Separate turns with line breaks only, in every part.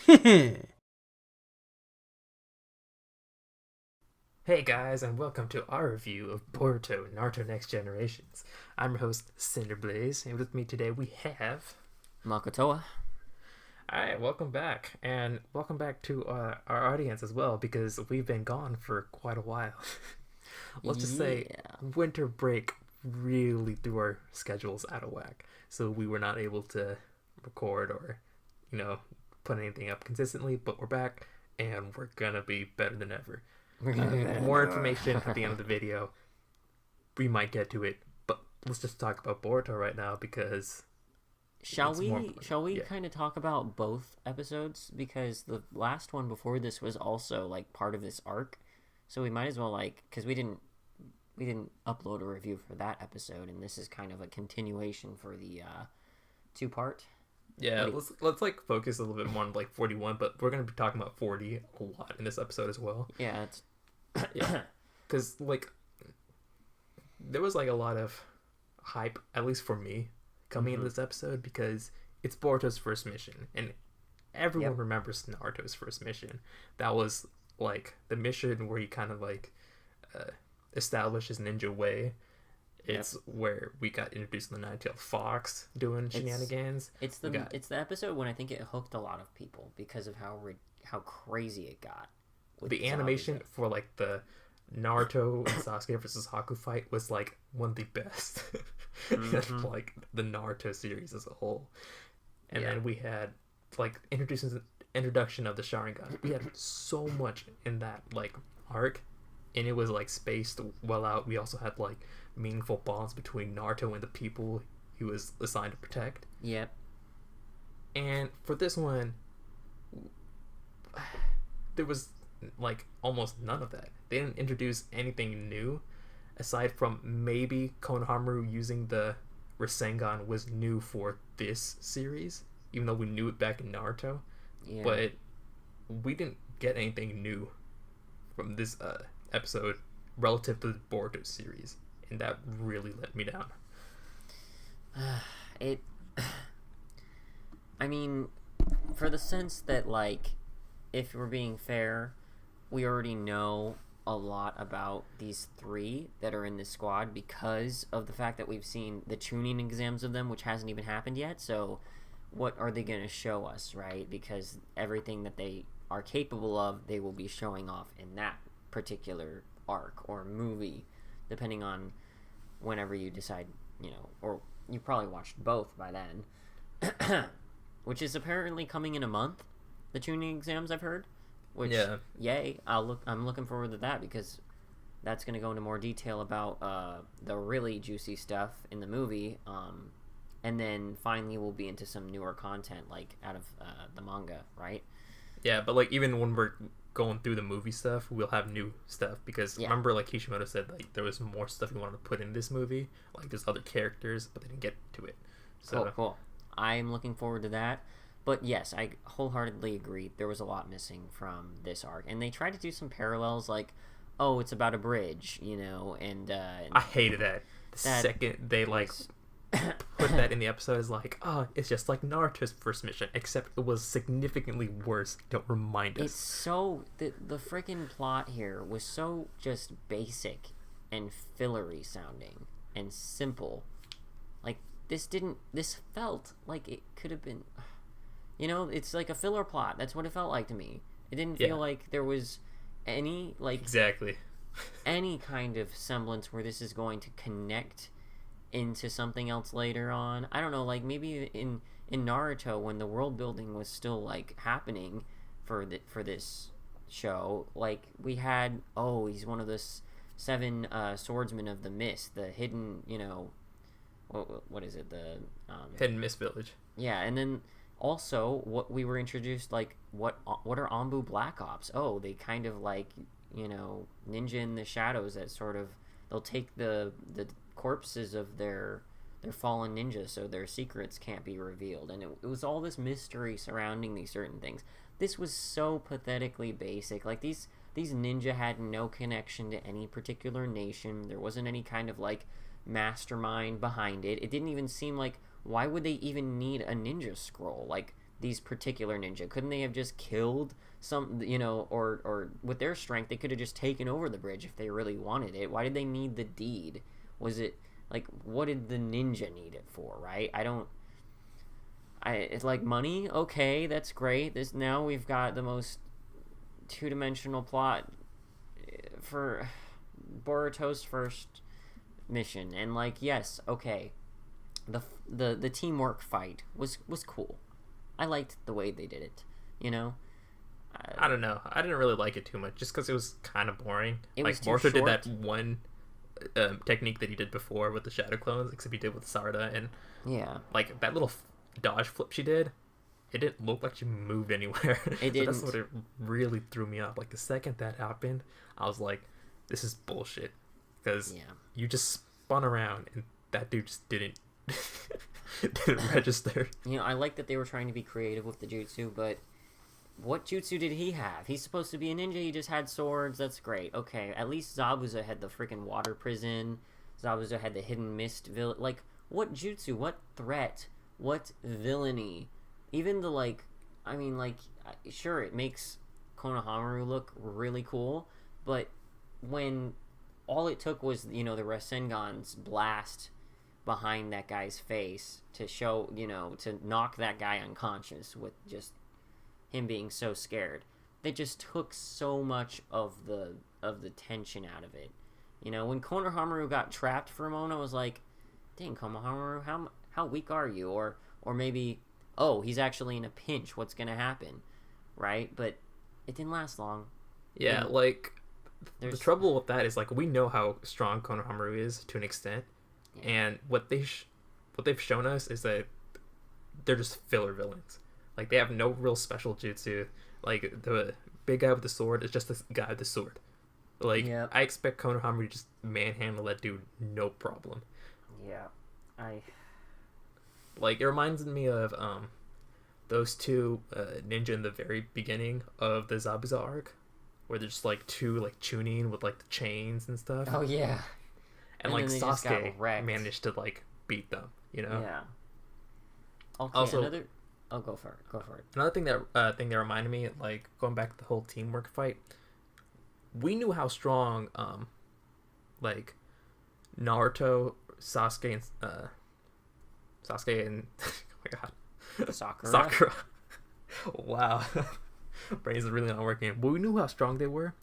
Hey guys, and welcome to our review of Boruto Naruto Next Generations. I'm your host, Cinder Blaze, and with me today we have...
Makotoa.
Alright, welcome back, and welcome back to our audience as well, because we've been gone for quite a while. Let's just say winter break really threw our schedules out of whack, so we were not able to record or, put anything up consistently, but we're back, and we're gonna be better than ever. More information at the end of the video. We might get to it, but let's just talk about Boruto right now because
shall we kind of talk about both episodes, because the last one before this was also like part of this arc, so we might as well, like, because we didn't upload a review for that episode, and this is kind of a continuation for the two-part.
Yeah, let's like focus a little bit more on like 41, but we're gonna be talking about 40 a lot in this episode as well.
Yeah, it's
because like there was like a lot of hype, at least for me, coming into this episode, because it's Boruto's first mission, and everyone remembers Naruto's first mission. That was like the mission where he kind of like established his ninja way. It's where we got introduced to the Nine-Tailed Fox doing shenanigans.
It's the episode when I think it hooked a lot of people because of how crazy it got.
The animation for like the Naruto and Sasuke versus Haku fight was like one of the best. Like the Naruto series as a whole. And then we had like introduction of the Sharingan. We had so much in that like arc, and it was like spaced well out. We also had like meaningful bonds between Naruto and the people he was assigned to protect.
Yep.
And for this one, there was like almost none of that. They didn't introduce anything new, aside from maybe Konohamaru using the Rasengan was new for this series, even though we knew it back in Naruto. Yeah. But we didn't get anything new from this episode relative to the Boruto series, and that really let me down.
I mean, for the sense that, like, if we're being fair, we already know a lot about these three that are in this squad because of the fact that we've seen the tuning exams of them, which hasn't even happened yet. So what are they going to show us, right? Because everything that they are capable of, they will be showing off in that particular arc or movie, depending on whenever you decide, or you probably watched both by then, which is apparently coming in a month, the tuning exams, I've heard, which, yay, I'm looking forward to that, because that's going to go into more detail about the really juicy stuff in the movie, and then finally we'll be into some newer content, like, out of the manga, right?
Yeah, but, like, even when we're going through the movie stuff, we'll have new stuff, because remember, like, Kishimoto said, like, there was more stuff he wanted to put in this movie, like, there's other characters, but they didn't get to it. So
cool. I'm looking forward to that. But yes, I wholeheartely agree. There was a lot missing from this arc, and they tried to do some parallels, like, oh, it's about a bridge, and
I hated that. The second they like put that in the episode, is like, oh, it's just like Naruto's first mission, except it was significantly worse. Don't remind us.
It's so the freaking plot here was so just basic and fillery sounding and simple. Like, this felt like it could have been. It's like a filler plot. That's what it felt like to me. It didn't feel like there was any, like...
Exactly.
any kind of semblance where this is going to connect into something else later on. I don't know, like, maybe in Naruto, when the world building was still, like, happening for this show, like, we had, he's one of the seven swordsmen of the mist, the hidden, what is it, the...
Hidden Mist Village.
Yeah, and then... Also, what we were introduced, like, what are Anbu Black Ops? Oh, they kind of like, ninja in the shadows that sort of, they'll take the corpses of their fallen ninjas so their secrets can't be revealed. And it was all this mystery surrounding these certain things. This was so pathetically basic. Like, these ninja had no connection to any particular nation. There wasn't any kind of, like, mastermind behind it. It didn't even seem like, why would they even need a ninja scroll? Like, these particular ninja? Couldn't they have just killed some, or with their strength, they could have just taken over the bridge if they really wanted it? Why did they need the deed? Was it, like, what did the ninja need it for, right? It's like money. Okay, that's great. Now we've got the most two-dimensional plot for Boruto's first mission, and like, yes, okay, the teamwork fight was cool. I liked the way they did it.
I don't know. I didn't really like it too much, just because it was kind of boring.
Like
Boruto did that one technique that he did before with the shadow clones, except he did with Sarda, and like that little dodge flip she did, it didn't look like she moved anywhere.
It didn't.
That's what it really threw me off. Like, the second that happened, I was like, this is bullshit, because you just spun around and that dude just didn't register.
I like that they were trying to be creative with the jutsu, but what jutsu did he have? He's supposed to be a ninja. He just had swords. That's great. Okay, at least Zabuza had the freaking water prison. Zabuza had the hidden mist villain. Like, what jutsu? What threat? What villainy? Even the, like, I mean, like, sure, it makes Konohamaru look really cool, but when all it took was, the Rasengan's blast behind that guy's face to show, to knock that guy unconscious with just him being so scared. They just took so much of the tension out of it. When Konohamaru got trapped for a moment, I was like, dang, Konohamaru, how weak are you? Or maybe, oh, he's actually in a pinch, what's gonna happen? Right? But it didn't last long.
Yeah, like, the trouble with that is, like, we know how strong Konohamaru is to an extent, and what they've shown us is that they're just filler villains. Like, they have no real special jutsu. Like, the big guy with the sword is just the guy with the sword. Like, I expect Konohamaru to just manhandle that dude no problem.
Yeah,
Like, it reminds me of those two ninja in the very beginning of the Zabuza arc, where they're just like two like tuning with like the chains and stuff.
Oh yeah.
And like Sasuke managed to like beat them,
Yeah. Okay,
also,
go for it.
Another thing that reminded me, like, going back to the whole teamwork fight, we knew how strong like Naruto, Sasuke and oh my god, Sakura. Wow. Brains is really not working. But we knew how strong they were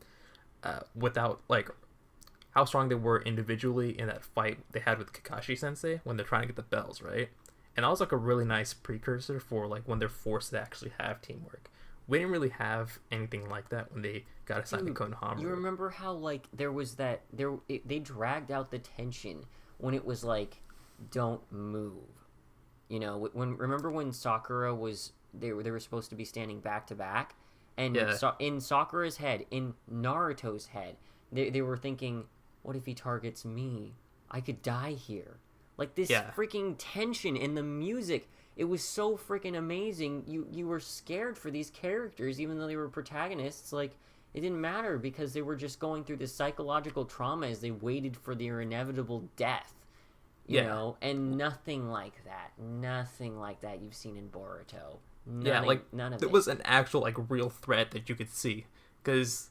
without, like, how strong they were individually in that fight they had with Kakashi Sensei when they're trying to get the bells, right? And that was, like, a really nice precursor for, like, when they're forced to actually have teamwork. We didn't really have anything like that when they got assigned to Konohamaru.
You remember how, like, there was they dragged out the tension when it was, like, don't move. Remember when Sakura was, they were supposed to be standing back to back? And in Sakura's head, in Naruto's head, they were thinking, what if he targets me? I could die here. Like, this freaking tension in the music, it was so freaking amazing. You were scared for these characters, even though they were protagonists. Like, it didn't matter because they were just going through this psychological trauma as they waited for their inevitable death. You know? And nothing like that you've seen in Boruto. None of it.
It was an actual, like, real threat that you could see. Because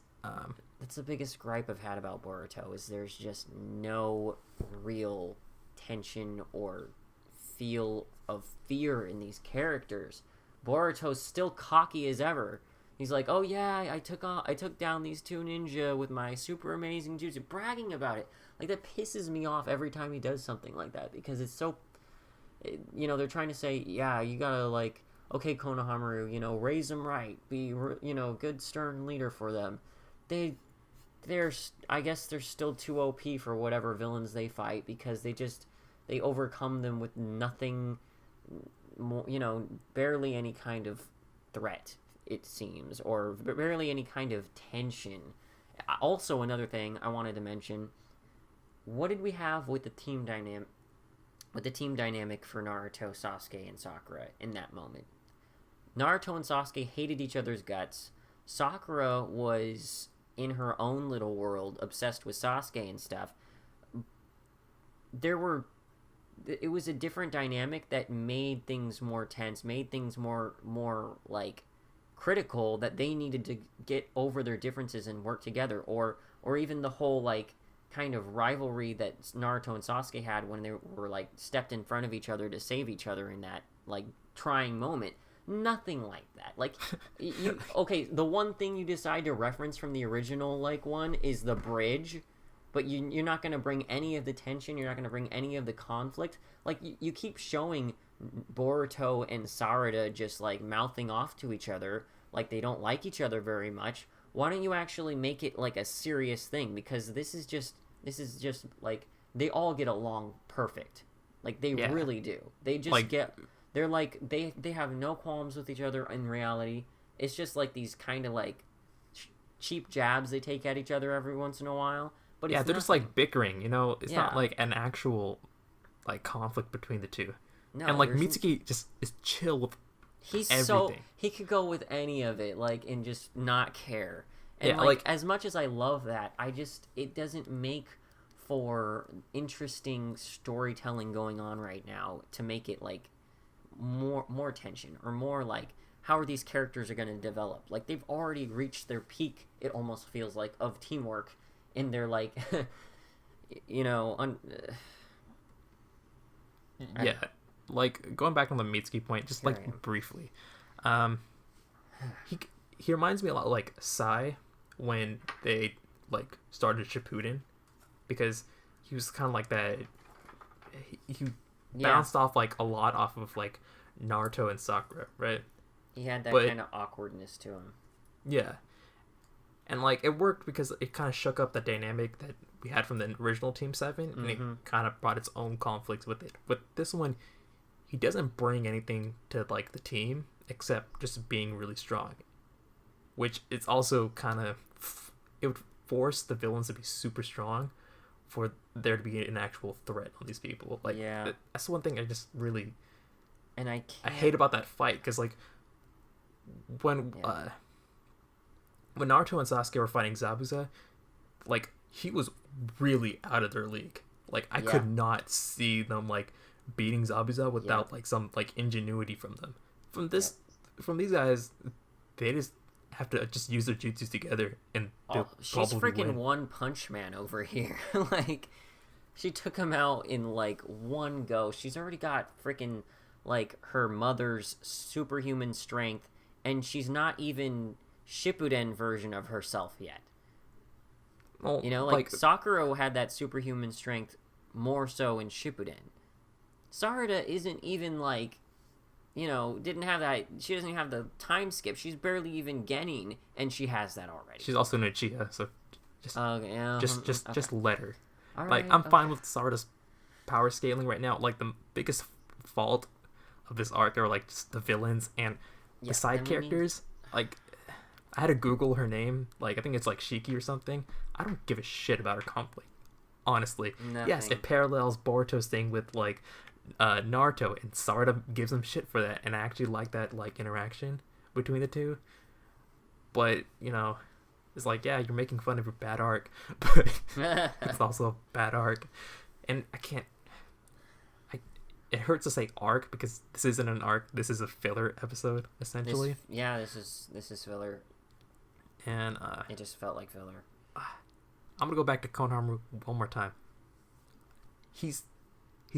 that's the biggest gripe I've had about Boruto, is there's just no real tension or feel of fear in these characters. Boruto's still cocky as ever. He's like, oh yeah, I took down these two ninja with my super amazing jutsu, bragging about it. Like, that pisses me off every time he does something like that, because it's so, they're trying to say, yeah, you gotta, like, okay, Konohamaru, raise them right, be, good stern leader for them. I guess they're still too OP for whatever villains they fight, because they overcome them with nothing more, barely any kind of threat, it seems, or barely any kind of tension. Also, another thing I wanted to mention, what did we have with the team dynamic for Naruto, Sasuke, and Sakura in that moment? Naruto and Sasuke hated each other's guts. Sakura was in her own little world, obsessed with Sasuke and stuff. There were it was a different dynamic that made things more tense, made things more like critical, that they needed to get over their differences and work together, or even the whole like kind of rivalry that Naruto and Sasuke had when they were like stepped in front of each other to save each other in that like trying moment. Nothing like that. Like, you okay, the one thing you decide to reference from the original like one is the bridge, but you're not going to bring any of the tension, you're not going to bring any of the conflict. Like, you keep showing Boruto and Sarada just like mouthing off to each other like they don't like each other very much. Why don't you actually make it like a serious thing? Because this is just like they all get along perfect. Like they really do. They just like, they're like they have no qualms with each other in reality. It's just like these kind of like cheap jabs they take at each other every once in a while. But
they're just like bickering, you know. It's not like an actual like conflict between the two. No, and like Mitsuki just is chill with everything. So
he could go with any of it, like, and just not care. And like as much as I love that, it doesn't make for interesting storytelling going on right now to make it like more tension or more like how are these characters are going to develop. Like they've already reached their peak, it almost feels like, of teamwork in their like you know
like going back on the Mitsuki point just like briefly, he reminds me a lot like Sai when they like started Shippuden, because he was kind of like that. He bounced off like a lot off of like Naruto and Sakura, right?
He had that kind of awkwardness to him.
Yeah. And like it worked because it kind of shook up the dynamic that we had from the original Team 7, and it kind of brought its own conflicts with it. With this one, he doesn't bring anything to like the team except just being really strong, which is also kind of it would force the villains to be super strong for there to be an actual threat on these people. Like, that's the one thing I just really I hate about that fight, because like when Naruto and Sasuke were fighting Zabuza, like he was really out of their league. Like I could not see them like beating Zabuza without like some like ingenuity from them. From these guys, they just have to just use their jutsus together and
she's freaking One Punch Man over here. Like she took him out in like one go. She's already got freaking like her mother's superhuman strength, and she's not even Shippuden version of herself yet. Well, you know, like Sakura had that superhuman strength more so in Shippuden. Sarada isn't even like, you know, didn't have that. She doesn't have the time skip. She's barely even Genin, and she has that already.
She's also an Uchiha, so just let her.
All
like
right,
I'm fine with Sarada's power scaling right now. Like the biggest fault of this arc are like just the villains and the side characters. Like I had to Google her name. Like I think it's like Shiki or something. I don't give a shit about her conflict, honestly.
Nothing.
Yes, it parallels Boruto's thing with like Naruto, and Sarada gives him shit for that, and I actually like that like interaction between the two. But you know, it's like, yeah, you're making fun of your bad arc, but it's also a bad arc, and it hurts to say arc because this isn't an arc. This is a filler episode essentially.
This is filler,
and
it just felt like filler.
I'm gonna go back to Konohamaru one more time. He's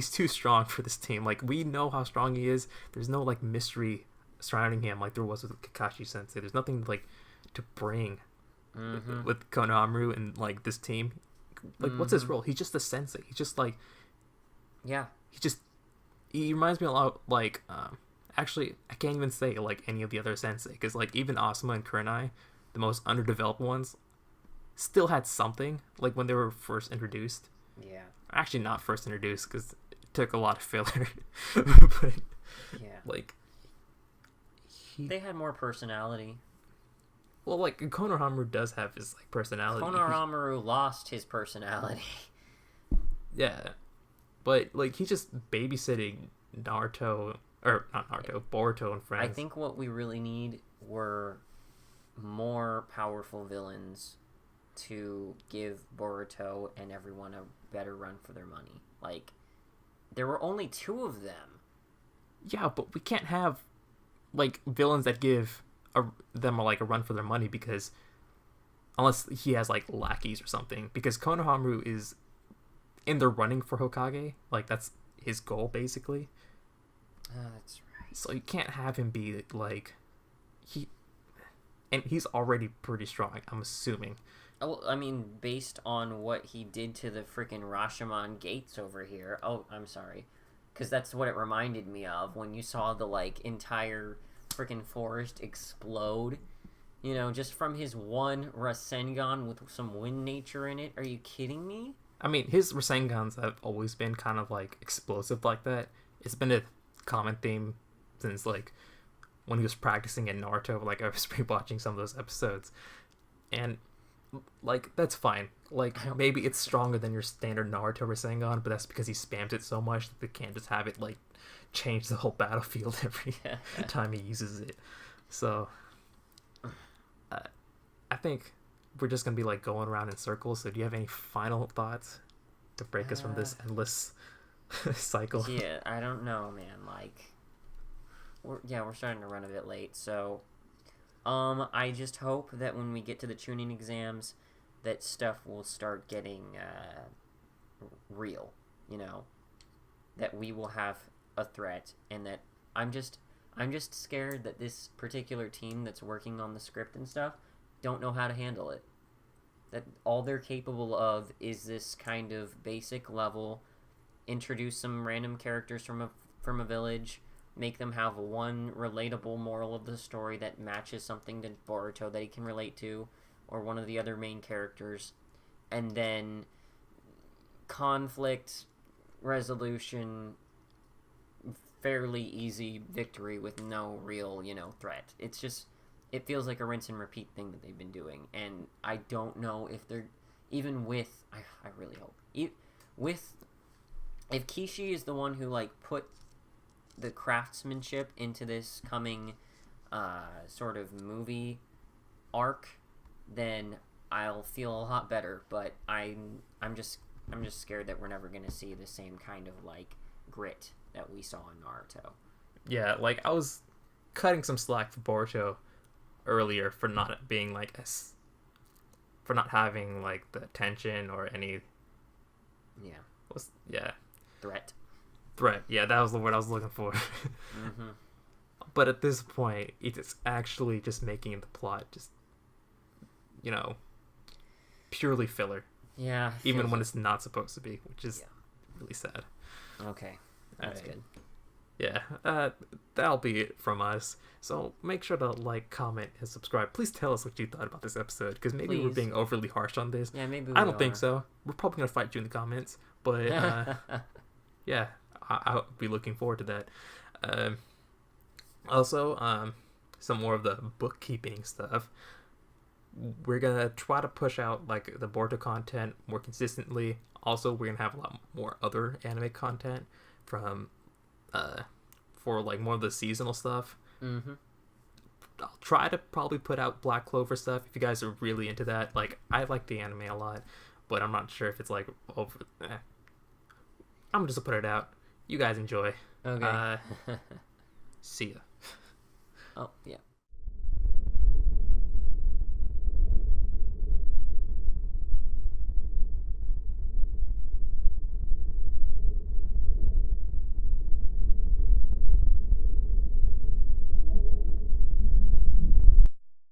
too strong for this team. Like, we know how strong he is. There's no like mystery surrounding him like there was with Kakashi Sensei. There's nothing like to bring with Konohamaru and like this team. Like, what's his role? He's just a sensei. He's just like, he reminds me a lot of, like actually I can't even say like any of the other sensei, because like even Asuma and Kurenai, the most underdeveloped ones, still had something like when they were first introduced. Actually not first introduced, because it took a lot of filler. But like
they had more personality.
Well, like Konohamaru does have his like personality.
Konohamaru lost his personality.
Yeah, but like he's just babysitting Naruto, or not Naruto, Boruto and friends.
I think what we really need were more powerful villains to give Boruto and everyone a better run for their money. Like, There were only 2 of them.
Yeah, but we can't have like villains that give them like a run for their money because unless he has like lackeys or something. Because Konohamaru is in the running for Hokage, like that's his goal basically.
That's right.
So you can't have him be like and he's already pretty strong, I'm assuming.
Oh, I mean, based on what he did to the freaking Rashomon gates over here. Oh, I'm sorry. Because that's what it reminded me of when you saw the, like, entire freaking forest explode. You know, just from his one Rasengan with some wind nature in it. Are you kidding me?
I mean, his Rasengans have always been kind of, like, explosive like that. It's been a common theme since, like, when he was practicing in Naruto. Like, I was rewatching some of those episodes. And like, that's fine. Like, maybe it's stronger than your standard Naruto Rasengan, but that's because he spams it so much that they can't just have it, like, change the whole battlefield every time he uses it. So, I think we're just going to be, like, going around in circles. So do you have any final thoughts to break us from this endless cycle?
Yeah, I don't know, man. Like, we're starting to run a bit late, so... I just hope that when we get to the tuning exams, that stuff will start getting, real, you know? That we will have a threat, and that I'm just scared that this particular team that's working on the script and stuff don't know how to handle it. That all they're capable of is this kind of basic level, introduce some random characters from a village, make them have one relatable moral of the story that matches something to Boruto that he can relate to, or one of the other main characters, and then conflict resolution, fairly easy victory with no real, threat. It's just, it feels like a rinse and repeat thing that they've been doing, and I don't know if they're, even with, I really hope, if Kishi is the one who, like, put the craftsmanship into this coming sort of movie arc, then I'll feel a lot better. But I'm just scared that we're never gonna see the same kind of, like, grit that we saw in Naruto.
Yeah, like, I was cutting some slack for Boruto earlier for not being like for not having like the tension or any threat. Yeah, that was the word I was looking for.
Mm-hmm.
But at this point, it's actually just making the plot just, purely filler.
Yeah.
Even when it's not supposed to be, which is really sad.
Okay. That's good.
Yeah, that'll be it from us. So make sure to like, comment, and subscribe. Please tell us what you thought about this episode, because maybe we're being overly harsh on this.
Yeah, maybe
I don't think so. We're probably going to fight you in the comments, but yeah, I'll be looking forward to that. Also, some more of the bookkeeping stuff. We're going to try to push out like the Boruto content more consistently. Also, we're going to have a lot more other anime content from for like more of the seasonal stuff.
Mm-hmm.
I'll try to probably put out Black Clover stuff if you guys are really into that. Like, I like the anime a lot, but I'm not sure if it's like over. I'm just gonna put it out. You guys enjoy.
Okay.
See ya.
Oh, yeah.